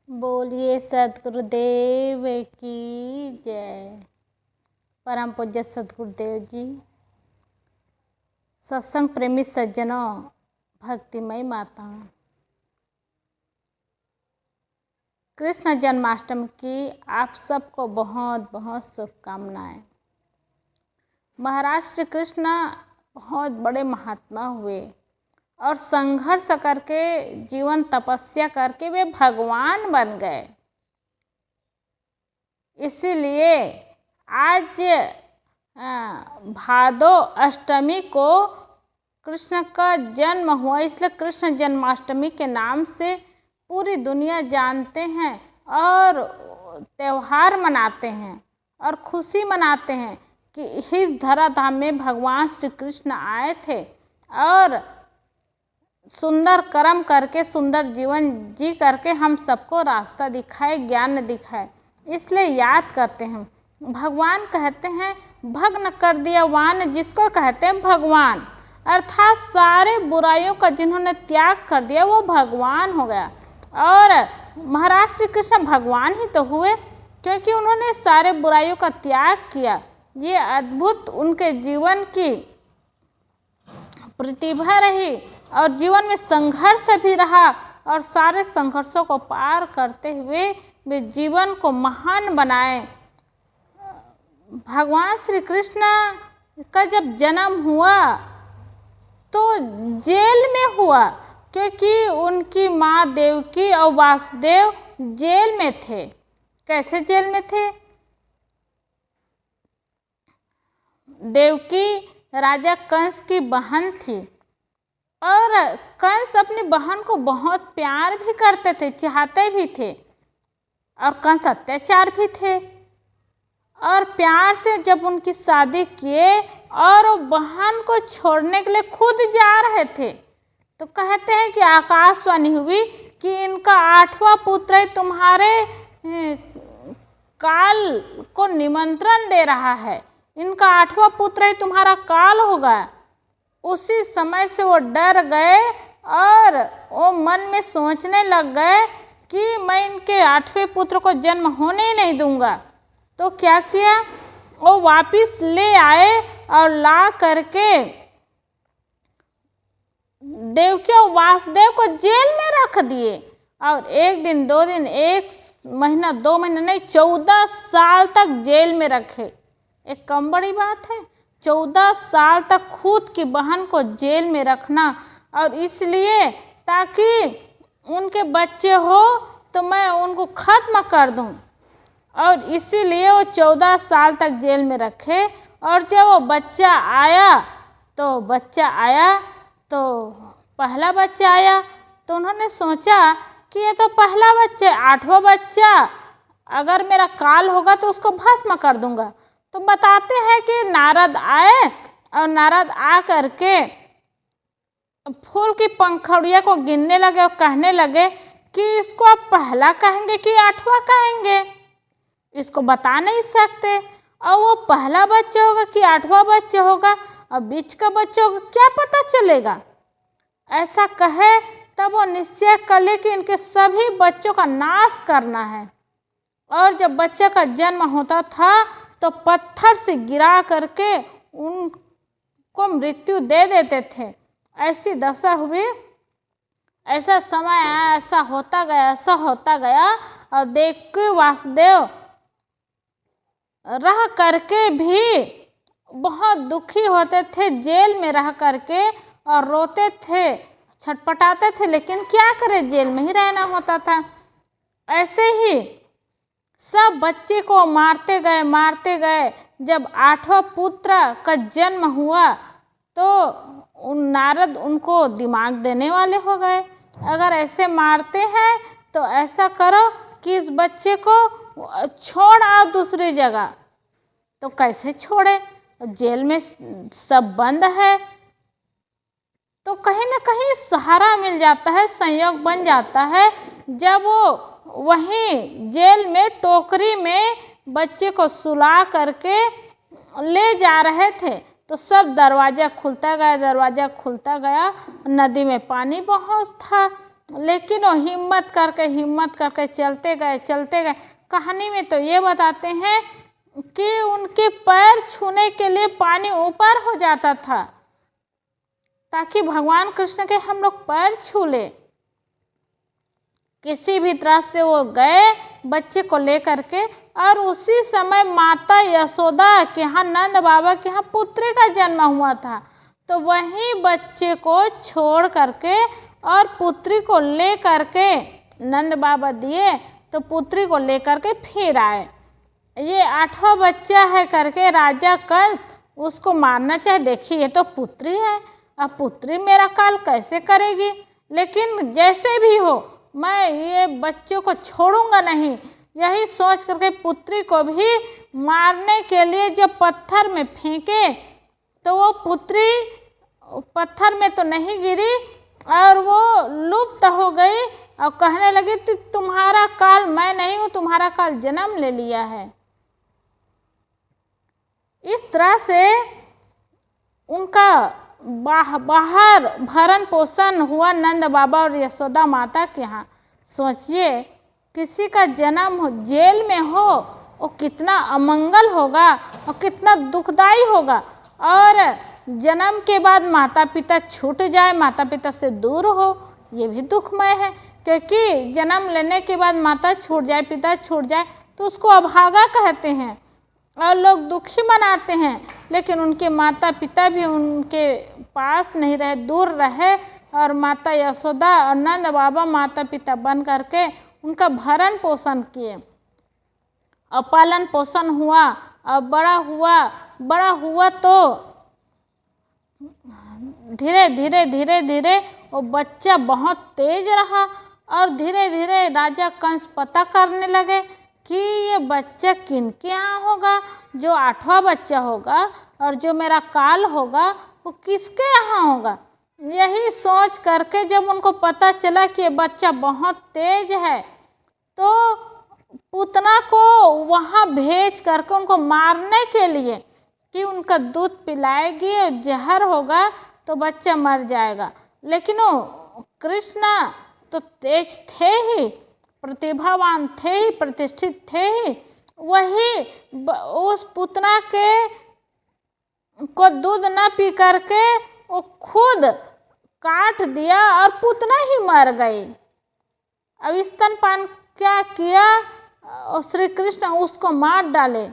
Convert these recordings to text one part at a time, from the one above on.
बोलिए सदगुरुदेव की जय। परम पूज्य सदगुरुदेव जी, सत्संग प्रेमी सज्जनों, भक्तिमय माता, कृष्ण जन्माष्टमी की आप सबको बहुत बहुत शुभकामनाएं। महाराज श्री कृष्ण बहुत बड़े महात्मा हुए और संघर्ष करके जीवन तपस्या करके वे भगवान बन गए। इसीलिए आज भादो अष्टमी को कृष्ण का जन्म हुआ, इसलिए कृष्ण जन्माष्टमी के नाम से पूरी दुनिया जानते हैं और त्यौहार मनाते हैं और खुशी मनाते हैं कि इस धराधाम में भगवान श्री कृष्ण आए थे और सुंदर कर्म करके सुंदर जीवन जी करके हम सबको रास्ता दिखाए, ज्ञान दिखाए, इसलिए याद करते हैं। भगवान कहते हैं भग्न कर दिया वान, जिसको कहते हैं भगवान, अर्थात सारे बुराइयों का जिन्होंने त्याग कर दिया वो भगवान हो गया। और महाराज श्री कृष्ण भगवान ही तो हुए क्योंकि उन्होंने सारे बुराइयों का त्याग किया। ये अद्भुत उनके जीवन की प्रतिभा रही और जीवन में संघर्ष भी रहा और सारे संघर्षों को पार करते हुए वे जीवन को महान बनाए। भगवान श्री कृष्ण का जब जन्म हुआ तो जेल में हुआ क्योंकि उनकी माँ देवकी और वासुदेव जेल में थे। कैसे जेल में थे? देवकी राजा कंस की बहन थी और कंस अपनी बहन को बहुत प्यार भी करते थे, चाहते भी थे, और कंस अत्याचार भी थे। और प्यार से जब उनकी शादी किए और वो बहन को छोड़ने के लिए खुद जा रहे थे तो कहते हैं कि आकाशवाणी हुई कि इनका 8वां पुत्र है, तुम्हारे काल को निमंत्रण दे रहा है, इनका 8वां पुत्र है, तुम्हारा काल होगा। उसी समय से वो डर गए और वो मन में सोचने लग गए कि मैं इनके 8वें पुत्र को जन्म होने ही नहीं दूंगा। तो क्या किया, वो वापिस ले आए और ला करके देवकी और वासुदेव को जेल में रख दिए। और 1 दिन 2 दिन 1 महीना 2 महीना नहीं, 14 साल तक जेल में रखे। एक कम बड़ी बात है 14 साल तक खुद की बहन को जेल में रखना, और इसलिए ताकि उनके बच्चे हो तो मैं उनको खत्म कर दूं। और इसीलिए वो 14 साल तक जेल में रखे। और जब वो बच्चा आया तो पहला बच्चा आया तो उन्होंने सोचा कि ये तो पहला बच्चा, 8वां बच्चा अगर मेरा काल होगा तो उसको भस्म कर दूंगा। तो बताते हैं कि नारद आए और नारद आ करके फूल की पंखुड़ियों को गिनने लगे और कहने लगे कि इसको आप पहला कहेंगे कि 8वां कहेंगे, इसको बता नहीं सकते। और वो पहला बच्चा होगा कि 8वां बच्चा होगा और बीच का बच्चा होगा, क्या पता चलेगा। ऐसा कहे तब वो निश्चय कर ले कि इनके सभी बच्चों का नाश करना है। और जब बच्चे का जन्म होता था तो पत्थर से गिरा करके उनको मृत्यु दे देते थे। ऐसी दशा हुई, ऐसा समय आया, ऐसा होता गया और देवकी वासुदेव रह करके भी बहुत दुखी होते थे, जेल में रह करके, और रोते थे, छटपटाते थे, लेकिन क्या करें, जेल में ही रहना होता था। ऐसे ही सब बच्चे को मारते गए। जब 8वां पुत्र का जन्म हुआ तो नारद उनको दिमाग देने वाले हो गए। अगर ऐसे मारते हैं तो ऐसा करो कि इस बच्चे को छोड़ आओ दूसरी जगह। तो कैसे छोड़े, जेल में सब बंद है। तो कहीं ना कहीं सहारा मिल जाता है, संयोग बन जाता है। जब वो वहीं जेल में टोकरी में बच्चे को सुला करके ले जा रहे थे तो सब दरवाज़ा खुलता गया। नदी में पानी बहुत था लेकिन वो हिम्मत करके चलते गए। कहानी में तो ये बताते हैं कि उनके पैर छूने के लिए पानी ऊपर हो जाता था ताकि भगवान कृष्ण के हम लोग पैर छू ले। किसी भी तरह से वो गए बच्चे को लेकर के, और उसी समय माता यशोदा के यहाँ, नंद बाबा के यहाँ पुत्री का जन्म हुआ था। तो वहीं बच्चे को छोड़ करके और पुत्री को ले करके नंद बाबा दिए, तो पुत्री को लेकर के फिर आए। ये 8वां बच्चा है करके राजा कंस उसको मारना चाहे, देखिए ये तो पुत्री है, अब पुत्री मेरा काल कैसे करेगी, लेकिन जैसे भी हो मैं ये बच्चों को छोड़ूंगा नहीं। यही सोच करके पुत्री को भी मारने के लिए जब पत्थर में फेंके तो वो पुत्री पत्थर में तो नहीं गिरी और वो लुप्त हो गई और कहने लगी तुम्हारा काल मैं नहीं हूँ, तुम्हारा काल जन्म ले लिया है। इस तरह से उनका बाहर भरण पोषण हुआ नंद बाबा और यशोदा माता के यहाँ। सोचिए किसी का जन्म हो जेल में हो, वो कितना अमंगल होगा और कितना दुखदाई होगा, और जन्म के बाद माता पिता छूट जाए, माता पिता से दूर हो, ये भी दुखमय है। क्योंकि जन्म लेने के बाद माता छूट जाए, पिता छूट जाए तो उसको अभागा कहते हैं और लोग दुखी मनाते हैं। लेकिन उनके माता पिता भी उनके पास नहीं रहे, दूर रहे, और माता यशोदा और नंद बाबा माता पिता बन करके उनका भरण पोषण किए और पालन पोषण हुआ और बड़ा हुआ तो धीरे धीरे वो बच्चा बहुत तेज रहा, और धीरे धीरे राजा कंस पता करने लगे कि ये बच्चा किनके यहाँ होगा, जो 8वां बच्चा होगा और जो मेरा काल होगा वो किसके यहाँ होगा। यही सोच करके जब उनको पता चला कि ये बच्चा बहुत तेज है, तो पूतना को वहाँ भेज करके उनको मारने के लिए कि उनका दूध पिलाएगी और जहर होगा तो बच्चा मर जाएगा। लेकिन वो कृष्ण तो तेज थे ही, प्रतिभावान थे ही, प्रतिष्ठित थे ही, वही उस पुतना के को दूध न पी करके वो खुद काट दिया और पुतना ही मर गई। अब स्तनपान क्या किया, श्री कृष्ण उसको मार डाले।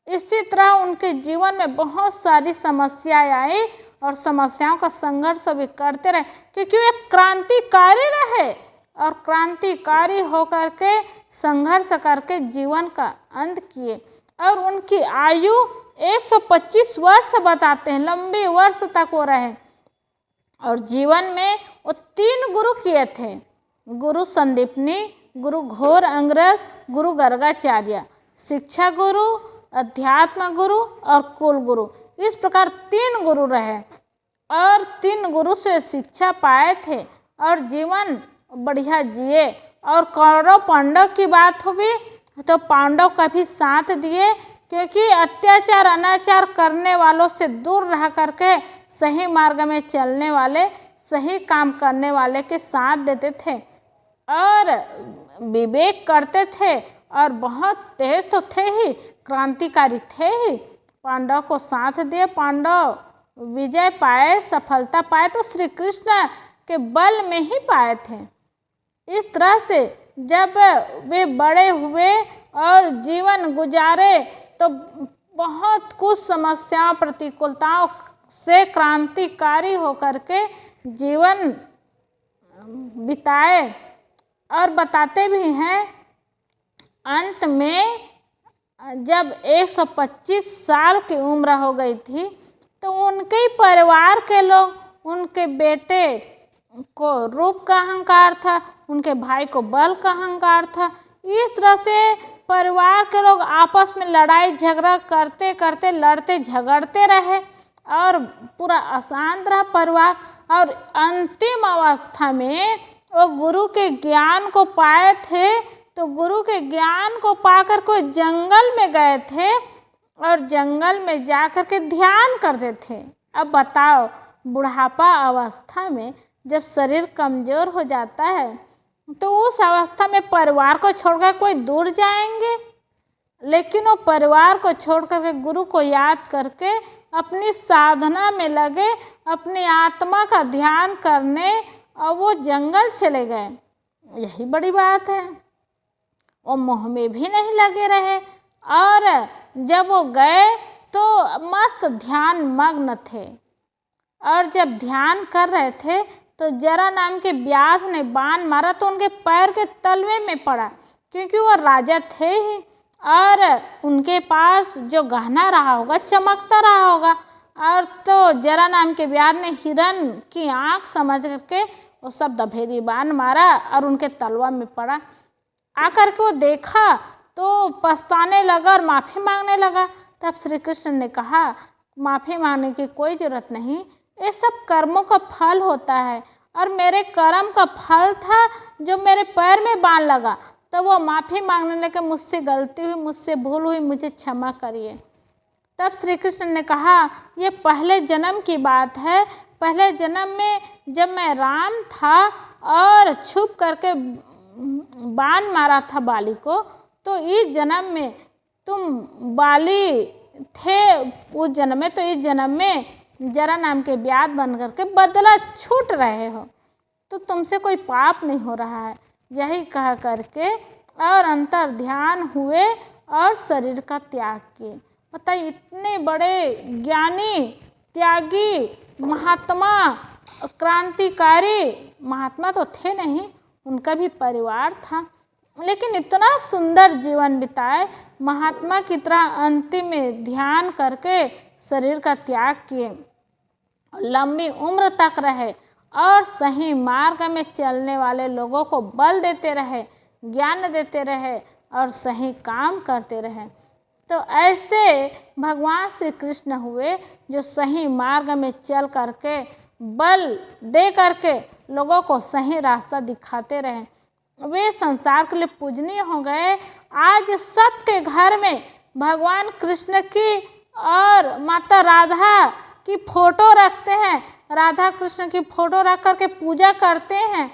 इसी तरह उनके जीवन में बहुत सारी समस्याएं आई और समस्याओं का संघर्ष भी करते रहे, क्योंकि वे क्रांतिकारी रहे और क्रांतिकारी होकर के संघर्ष करके जीवन का अंत किए। और उनकी आयु 125 वर्ष बताते हैं, लंबे वर्ष तक वो रहे। और जीवन में वो 3 गुरु किए थे, गुरु संदीपनी, गुरु घोर अंग्रेज, गुरु गर्गाचार्य, शिक्षा गुरु, अध्यात्म गुरु और कुल गुरु। इस प्रकार 3 गुरु रहे और 3 गुरु से शिक्षा पाए थे और जीवन बढ़िया जिए। और कौरव पांडव की बात हुई तो पांडव का भी साथ दिए, क्योंकि अत्याचार अनाचार करने वालों से दूर रह करके सही मार्ग में चलने वाले, सही काम करने वाले के साथ देते थे और विवेक करते थे और बहुत तेज तो थे ही, क्रांतिकारी थे ही। पांडव को साथ दिए, पांडव विजय पाए, सफलता पाए तो श्री कृष्ण के बल में ही पाए थे। इस तरह से जब वे बड़े हुए और जीवन गुजारे तो बहुत कुछ समस्याओं प्रतिकूलताओं से क्रांतिकारी होकर के जीवन बिताए। और बताते भी हैं अंत में जब 125 साल की उम्र हो गई थी तो उनके परिवार के लोग, उनके बेटे को रूप का अहंकार था, उनके भाई को बल का अहंकार था। इस तरह से परिवार के लोग आपस में लड़ाई झगड़ा करते करते लड़ते झगड़ते रहे और पूरा अशांत रहा परिवार। और अंतिम अवस्था में वो गुरु के ज्ञान को पाए थे, तो गुरु के ज्ञान को पाकर कोई जंगल में गए थे और जंगल में जा कर के ध्यान करते थे। अब बताओ बुढ़ापा अवस्था में जब शरीर कमज़ोर हो जाता है तो उस अवस्था में परिवार को छोड़कर कोई दूर जाएंगे, लेकिन वो परिवार को छोड़ करके गुरु को याद करके अपनी साधना में लगे, अपनी आत्मा का ध्यान करने, और वो जंगल चले गए। यही बड़ी बात है। वो मोह में भी नहीं लगे रहे, और जब वो गए तो मस्त ध्यान मग्न थे। और जब ध्यान कर रहे थे तो जरा नाम के व्याध ने बाण मारा तो उनके पैर के तलवे में पड़ा, क्योंकि वो राजा थे ही, और उनके पास जो गहना रहा होगा चमकता रहा होगा। और तो जरा नाम के व्याध ने हिरन की आँख समझ करके वो सब दभेदी बाण मारा और उनके तलवा में पड़ा। आकर के वो देखा तो पछताने लगा और माफ़ी मांगने लगा। तब श्री कृष्ण ने कहा, माफ़ी मांगने की कोई ज़रूरत नहीं, ये सब कर्मों का फल होता है, और मेरे कर्म का फल था जो मेरे पैर में बाण लगा। तो वो माफ़ी मांगने लगे, मुझसे गलती हुई, मुझसे भूल हुई, मुझे क्षमा करिए। तब श्री कृष्ण ने कहा, ये पहले जन्म की बात है। पहले जन्म में जब मैं राम था और छुप करके बाण मारा था बाली को, तो इस जन्म में तुम बाली थे उस जन्म में, तो इस जन्म में जरा नाम के व्याध बन करके बदला छूट रहे हो, तो तुमसे कोई पाप नहीं हो रहा है। यही कह करके और अंतर ध्यान हुए और शरीर का त्याग किए। बताइए, इतने बड़े ज्ञानी, त्यागी, महात्मा, क्रांतिकारी महात्मा तो थे नहीं, उनका भी परिवार था, लेकिन इतना सुंदर जीवन बिताए, महात्मा की तरह अंतिम में ध्यान करके शरीर का त्याग किए, लंबी उम्र तक रहे और सही मार्ग में चलने वाले लोगों को बल देते रहे, ज्ञान देते रहे और सही काम करते रहे। तो ऐसे भगवान श्री कृष्ण हुए जो सही मार्ग में चल करके बल दे करके लोगों को सही रास्ता दिखाते रहे। वे संसार के लिए पूजनीय हो गए। आज सबके घर में भगवान कृष्ण की और माता राधा की फोटो रखते हैं, राधा कृष्ण की फोटो रख करके पूजा करते हैं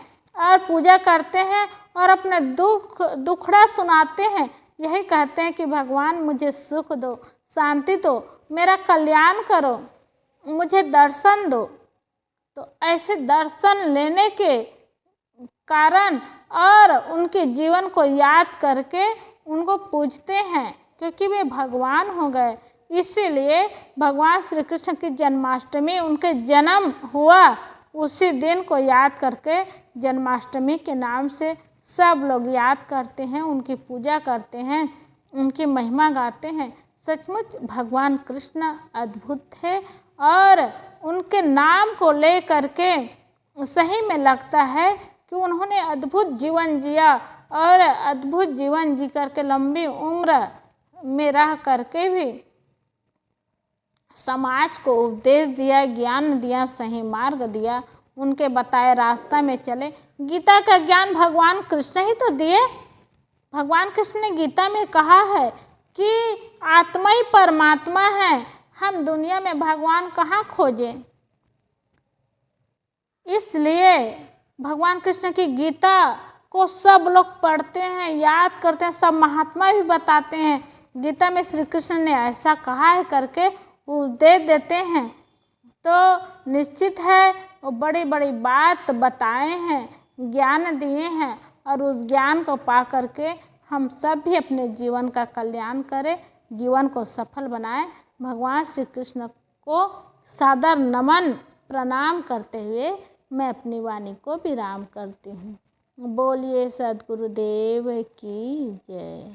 और अपने दुखड़ा सुनाते हैं। यही कहते हैं कि भगवान मुझे सुख दो, शांति दो, मेरा कल्याण करो, मुझे दर्शन दो। तो ऐसे दर्शन लेने के कारण और उनके जीवन को याद करके उनको पूजते हैं, क्योंकि वे भगवान हो गए। इसीलिए भगवान श्री कृष्ण की जन्माष्टमी, उनके जन्म हुआ उसी दिन को याद करके जन्माष्टमी के नाम से सब लोग याद करते हैं, उनकी पूजा करते हैं, उनकी महिमा गाते हैं। सचमुच भगवान कृष्ण अद्भुत थे और उनके नाम को ले करके सही में लगता है कि उन्होंने अद्भुत जीवन जिया और अद्भुत जीवन जी करके लंबी उम्र में रह करके भी समाज को उपदेश दिया, ज्ञान दिया, सही मार्ग दिया, उनके बताए रास्ता में चले। गीता का ज्ञान भगवान कृष्ण ही तो दिए। भगवान कृष्ण ने गीता में कहा है कि आत्मा ही परमात्मा है, हम दुनिया में भगवान कहाँ खोजें। इसलिए भगवान कृष्ण की गीता को सब लोग पढ़ते हैं, याद करते हैं, सब महात्मा भी बताते हैं गीता में श्री कृष्ण ने ऐसा कहा है करके उपदेश देते हैं। तो निश्चित है वो बड़ी बड़ी बात बताए हैं, ज्ञान दिए हैं, और उस ज्ञान को पा करके हम सब भी अपने जीवन का कल्याण करें, जीवन को सफल बनाएं। भगवान श्री कृष्ण को सादर नमन प्रणाम करते हुए मैं अपनी वाणी को विराम करती हूँ। बोलिए सद्गुरुदेव की जय।